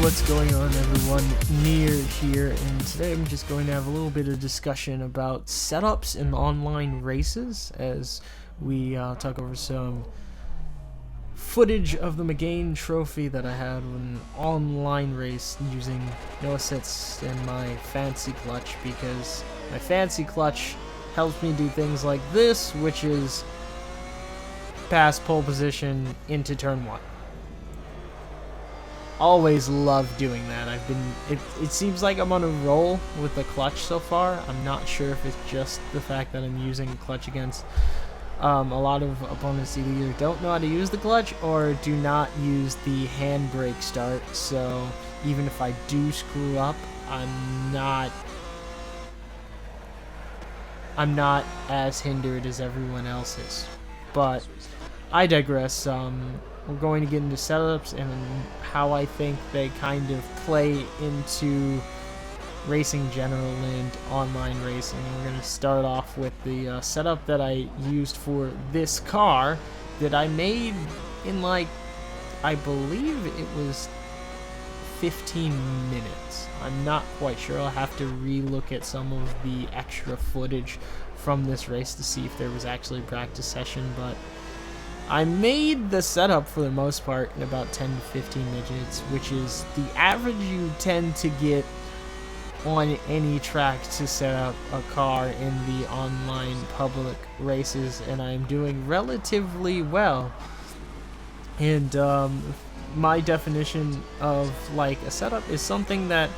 what's going on, everyone? Near here, and today I'm just going to have a little bit of discussion about setups in online races as we talk over some footage of the McGain trophy that I had with an online race using no assists and my fancy clutch, because my fancy clutch helps me do things like this, which is pass pole position into turn 1. Always love doing that. It seems like I'm on a roll with the clutch so far. I'm not sure if it's just the fact that I'm using the clutch against a lot of opponents that either don't know how to use the clutch or do not use the handbrake start. So even if I do screw up, I'm not as hindered as everyone else is. But I digress. We're going to get into setups and how I think they kind of play into racing general and online racing. We're going to start off with the setup that I used for this car that I made in, like, I believe it was 15 minutes. I'm not quite sure. I'll have to re-look at some of the extra footage from this race to see if there was actually a practice session, but I made the setup for the most part in about 10 to 15 minutes, which is the average you tend to get on any track to set up a car in the online public races, and I'm doing relatively well. And my definition of like a setup is something that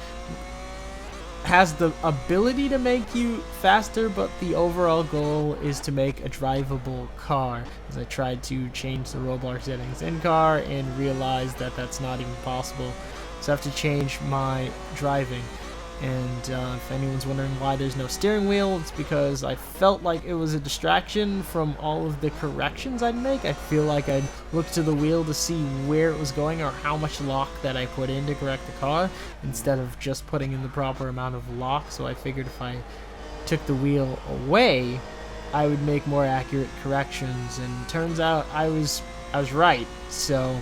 has the ability to make you faster, but the overall goal is to make a drivable car. As I tried to change the rollbar settings in car and realized that that's not even possible, so I have to change my driving. And if anyone's wondering why there's no steering wheel, it's because I felt like it was a distraction from all of the corrections I'd make. I feel like I'd look to the wheel to see where it was going or how much lock that I put in to correct the car, instead of just putting in the proper amount of lock. So I figured if I took the wheel away, I would make more accurate corrections, and turns out I was right. So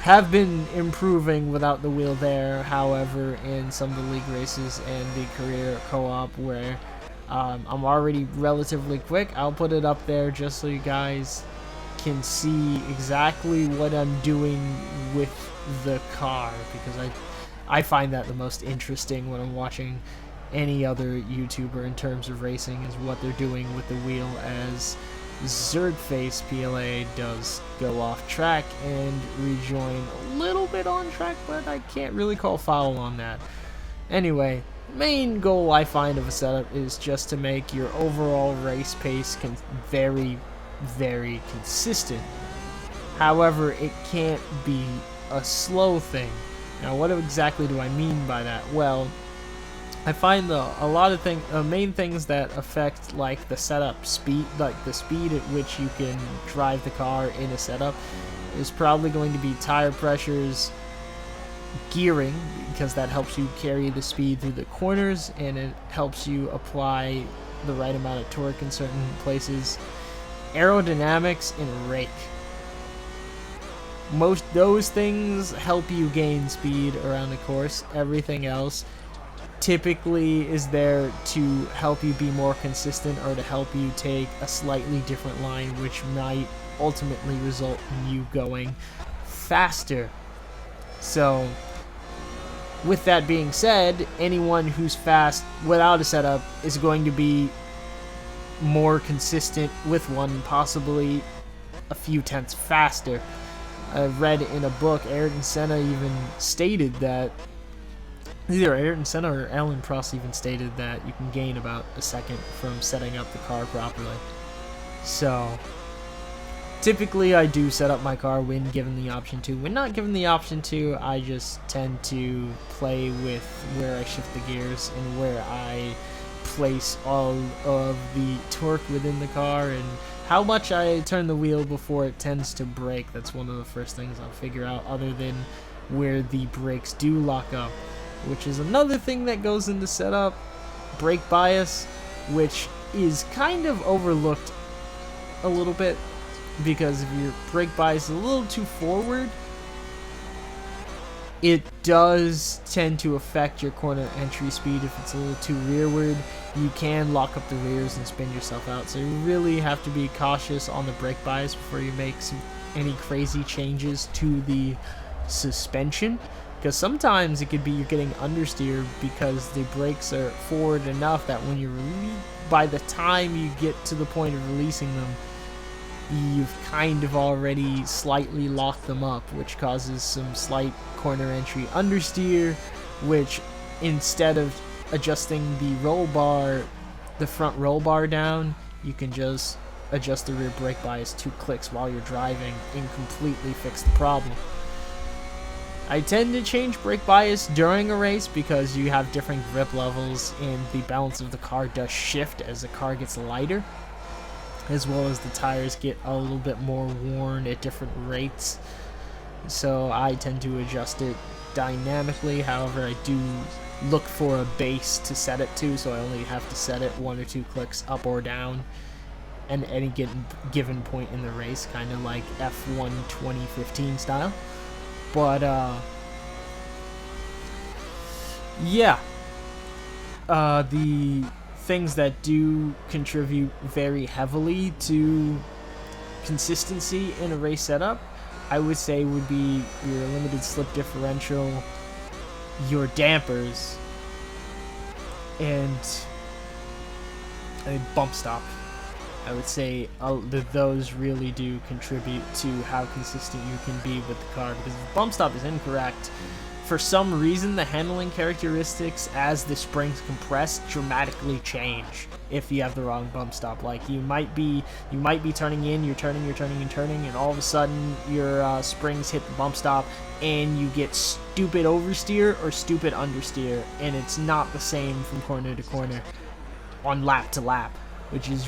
have been improving without the wheel there. However, in some of the league races and the career co-op where I'm already relatively quick, I'll put it up there just so you guys can see exactly what I'm doing with the car, because I find that the most interesting when I'm watching any other YouTuber in terms of racing, is what they're doing with the wheel, as Zerdface PLA does go off track and rejoin a little bit on track, but I can't really call foul on that. Anyway, main goal I find of a setup is just to make your overall race pace very, very consistent. However, it can't be a slow thing. Now, what exactly do I mean by that? Well, I find a lot of main things that affect like the setup speed, like the speed at which you can drive the car in a setup, is probably going to be tire pressures, gearing, because that helps you carry the speed through the corners and it helps you apply the right amount of torque in certain places, aerodynamics, and rake. Most those things help you gain speed around the course. Everything else typically is there to help you be more consistent or to help you take a slightly different line, which might ultimately result in you going faster. So with that being said, anyone who's fast without a setup is going to be more consistent with one, possibly a few tenths faster. I read in a book, Ayrton Senna even stated that either Ayrton Senna or Alan Prost even stated that you can gain about a second from setting up the car properly. So typically I do set up my car when given the option to. When not given the option to, I just tend to play with where I shift the gears and where I place all of the torque within the car and how much I turn the wheel before it tends to brake. That's one of the first things I'll figure out, other than where the brakes do lock up, which is another thing that goes into setup. Brake bias, which is kind of overlooked a little bit, because if your brake bias is a little too forward, it does tend to affect your corner entry speed if it's a little too rearward. You can lock up the rears and spin yourself out, so you really have to be cautious on the brake bias before you make any crazy changes to the suspension, because sometimes it could be you're getting understeer because the brakes are forward enough that when by the time you get to the point of releasing them, you've kind of already slightly locked them up, which causes some slight corner entry understeer, which instead of adjusting the front roll bar down, you can just adjust the rear brake bias 2 clicks while you're driving and completely fix the problem. I tend to change brake bias during a race because you have different grip levels and the balance of the car does shift as the car gets lighter, as well as the tires get a little bit more worn at different rates. So I tend to adjust it dynamically. However, I do look for a base to set it to, so I only have to set it 1 or 2 clicks up or down at any given point in the race, kind of like F1 2015 style. But yeah, the things that do contribute very heavily to consistency in a race setup, I would say, would be your limited slip differential, your dampers, and a bump stop. I would say that those really do contribute to how consistent you can be with the car, because if the bump stop is incorrect, for some reason the handling characteristics as the springs compress dramatically change if you have the wrong bump stop. Like you might be turning in, you're turning, and all of a sudden your springs hit the bump stop and you get stupid oversteer or stupid understeer, and it's not the same from corner to corner on lap to lap, which is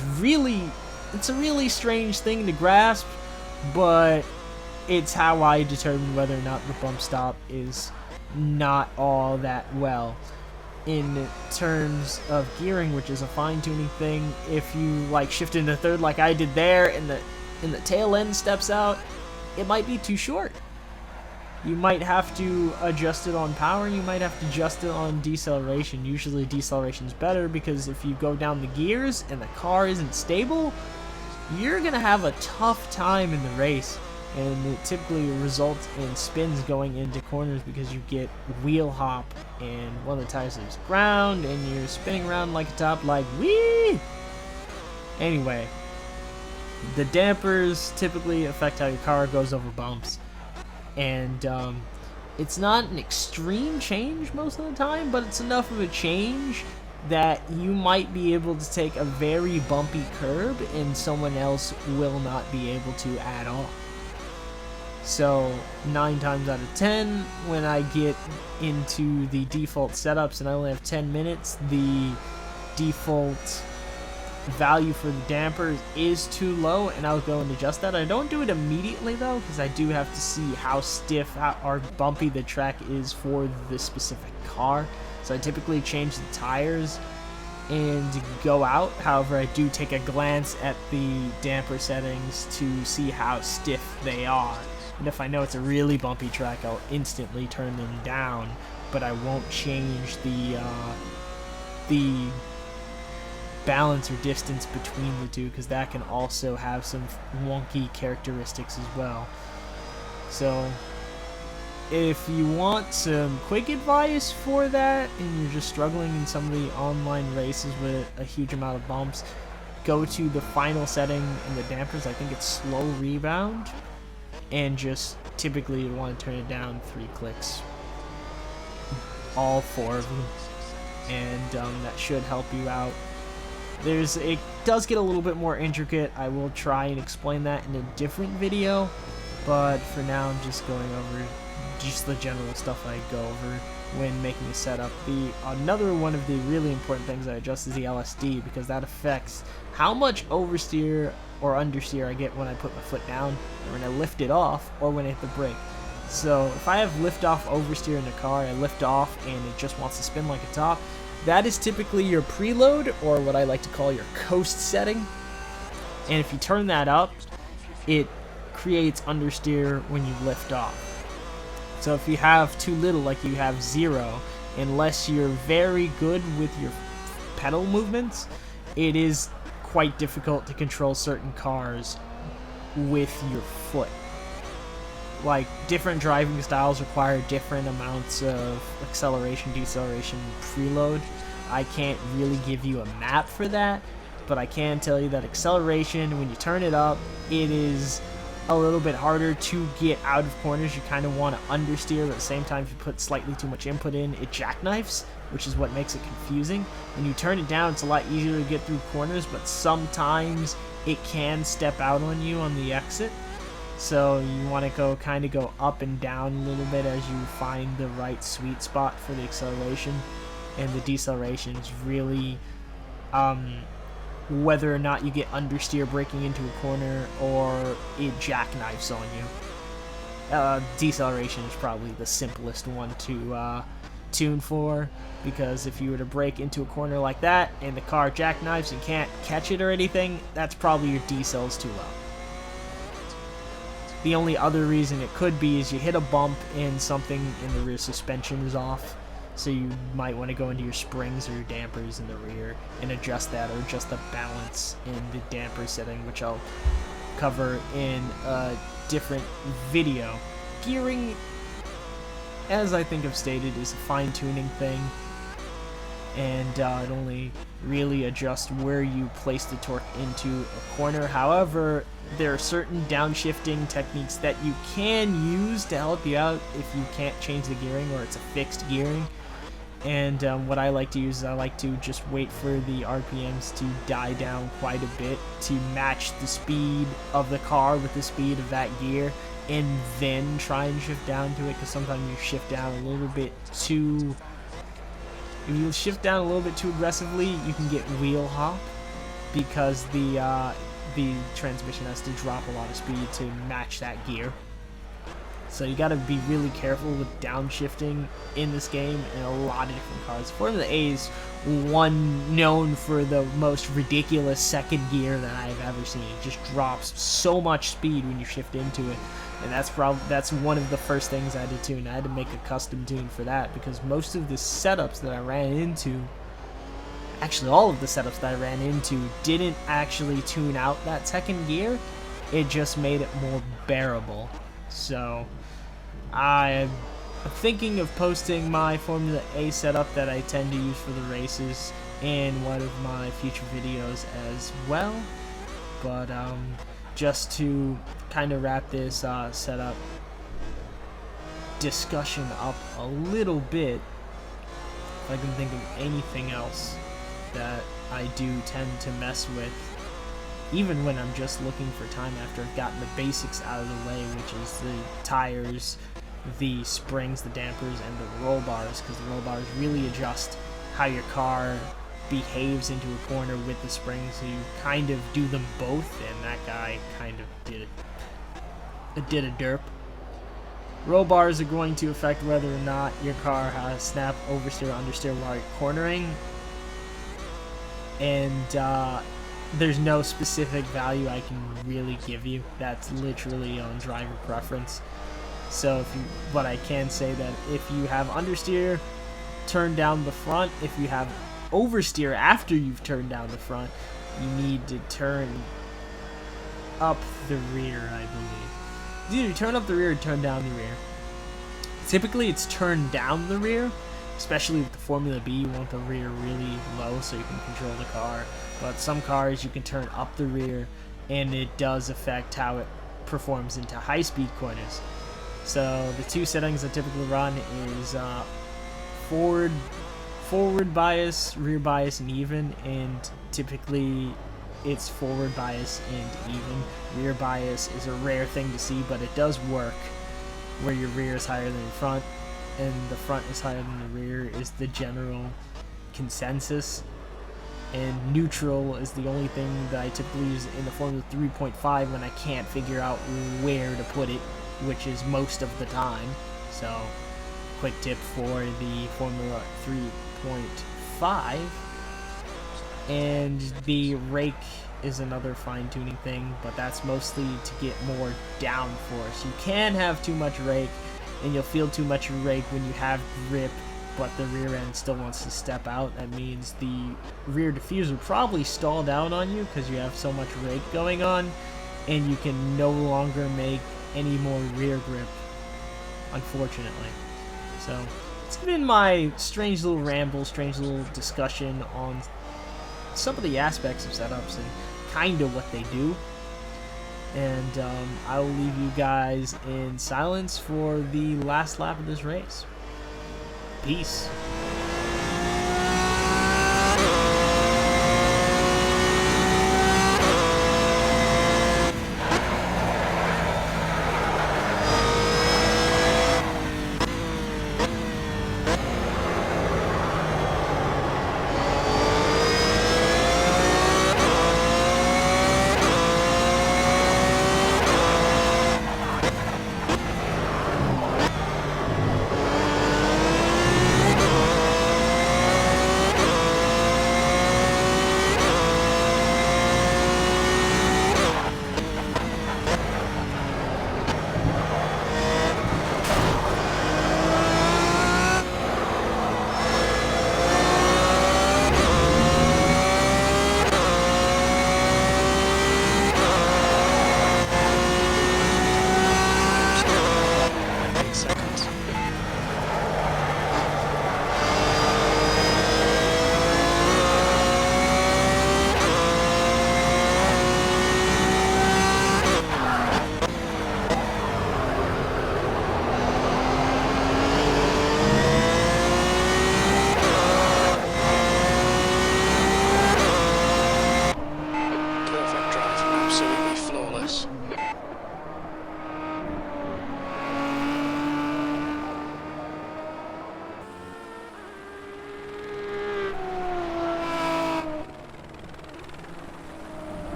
it's a really strange thing to grasp, but it's how I determine whether or not the bump stop is not all that well. In terms of gearing, which is a fine-tuning thing, if you like shift into third like I did there and the tail end steps out, it might be too short. You might have to adjust it on power, and you might have to adjust it on deceleration. Usually deceleration is better, because if you go down the gears and the car isn't stable, you're gonna have a tough time in the race, and it typically results in spins going into corners because you get wheel hop and one of the tires leaves ground and you're spinning around like a top, like wee. Anyway, the dampers typically affect how your car goes over bumps, and it's not an extreme change most of the time, but it's enough of a change that you might be able to take a very bumpy curb and someone else will not be able to at all. So 9 times out of 10, when I get into the default setups and I only have 10 minutes, the default value for the dampers is too low, and I'll go and adjust that. I don't do it immediately though, because I do have to see how stiff or bumpy the track is for the specific car. So I typically change the tires and go out. However, I do take a glance at the damper settings to see how stiff they are. And if I know it's a really bumpy track, I'll instantly turn them down, but I won't change the balance or distance between the two, because that can also have some wonky characteristics as well. So if you want some quick advice for that and you're just struggling in some of the online races with a huge amount of bumps, go to the final setting in the dampers. I think it's slow rebound, and just typically you want to turn it down 3 clicks, all 4 of them, and that should help you out. It does get a little bit more intricate. I will try and explain that in a different video, but for now I'm just going over just the general stuff I go over when making a setup. Another one of the really important things I adjust is the LSD, because that affects how much oversteer or understeer I get when I put my foot down, or when I lift it off, or when I hit the brake. So if I have lift off oversteer in the car, I lift off and it just wants to spin like a top, that is typically your preload, or what I like to call your coast setting. And if you turn that up, it creates understeer when you lift off. So if you have too little, like you have 0, unless you're very good with your pedal movements, it is quite difficult to control certain cars with your foot. Like, different driving styles require different amounts of acceleration, deceleration, preload. I can't really give you a map for that, but I can tell you that acceleration, when you turn it up, it is a little bit harder to get out of corners. You kind of want to understeer, but at the same time, if you put slightly too much input in, it jackknifes, which is what makes it confusing. When you turn it down, it's a lot easier to get through corners, but sometimes it can step out on you on the exit. So you want to kind of go up and down a little bit as you find the right sweet spot for the acceleration. And the deceleration is really whether or not you get understeer braking into a corner or it jackknifes on you. Deceleration is probably the simplest one to tune for, because if you were to brake into a corner like that and the car jackknifes and can't catch it or anything, that's probably your decel's too low. The only other reason it could be is you hit a bump and something in the rear suspension is off, so you might want to go into your springs or your dampers in the rear and adjust that, or adjust the balance in the damper setting, which I'll cover in a different video. Gearing, as I think I've stated, is a fine-tuning thing, and it only really adjusts where you place the torque into a corner. However, there are certain downshifting techniques that you can use to help you out if you can't change the gearing or it's a fixed gearing. And what I like to use is I like to just wait for the RPMs to die down quite a bit to match the speed of the car with the speed of that gear, and then try and shift down to it, because sometimes you shift down a little bit too... If you shift down a little bit too aggressively, you can get wheel hop, because the transmission has to drop a lot of speed to match that gear. So you got to be really careful with downshifting in this game in a lot of different cars. Formula A is one known for the most ridiculous second gear that I've ever seen. It just drops so much speed when you shift into it, and that's one of the first things I had to tune. I had to make a custom tune for that, because most of the setups that I ran into, actually all of the setups that I ran into, didn't actually tune out that second gear. It just made it more bearable. So I'm thinking of posting my Formula A setup that I tend to use for the races in one of my future videos as well. But just to kind of wrap this setup discussion up a little bit, if I can think of anything else that I do tend to mess with, even when I'm just looking for time after I've gotten the basics out of the way, which is the tires, the springs, the dampers, and the roll bars, because the roll bars really adjust how your car behaves into a corner with the springs, so you kind of do them both, and that guy kind of did a derp. Roll bars are going to affect whether or not your car has snap, oversteer, or understeer while you're cornering, and there's no specific value I can really give you. That's literally on driver preference. So but I can say that if you have understeer, turn down the front. If you have oversteer after you've turned down the front, you need to turn up the rear, I believe. It's either turn up the rear or turn down the rear. Typically it's turn down the rear, especially with the Formula B. You want the rear really low so you can control the car. But some cars you can turn up the rear, and it does affect how it performs into high-speed corners. So the two settings I typically run is forward bias, rear bias, and even. And typically it's forward bias and even. Rear bias is a rare thing to see, but it does work, where your rear is higher than your front and the front is higher than the rear is the general consensus. And neutral is the only thing that I typically use in the Formula 3.5 when I can't figure out where to put it, which is most of the time. So, quick tip for the Formula 3.5. And the rake is another fine-tuning thing, but that's mostly to get more downforce. You can have too much rake and you'll feel too much rake when you have grip, but the rear end still wants to step out. That means the rear diffuser probably stalled out on you because you have so much rake going on, and you can no longer make any more rear grip, unfortunately. So it's been my strange little ramble, strange little discussion on some of the aspects of setups and kind of what they do. And I will leave you guys in silence for the last lap of this race. Peace.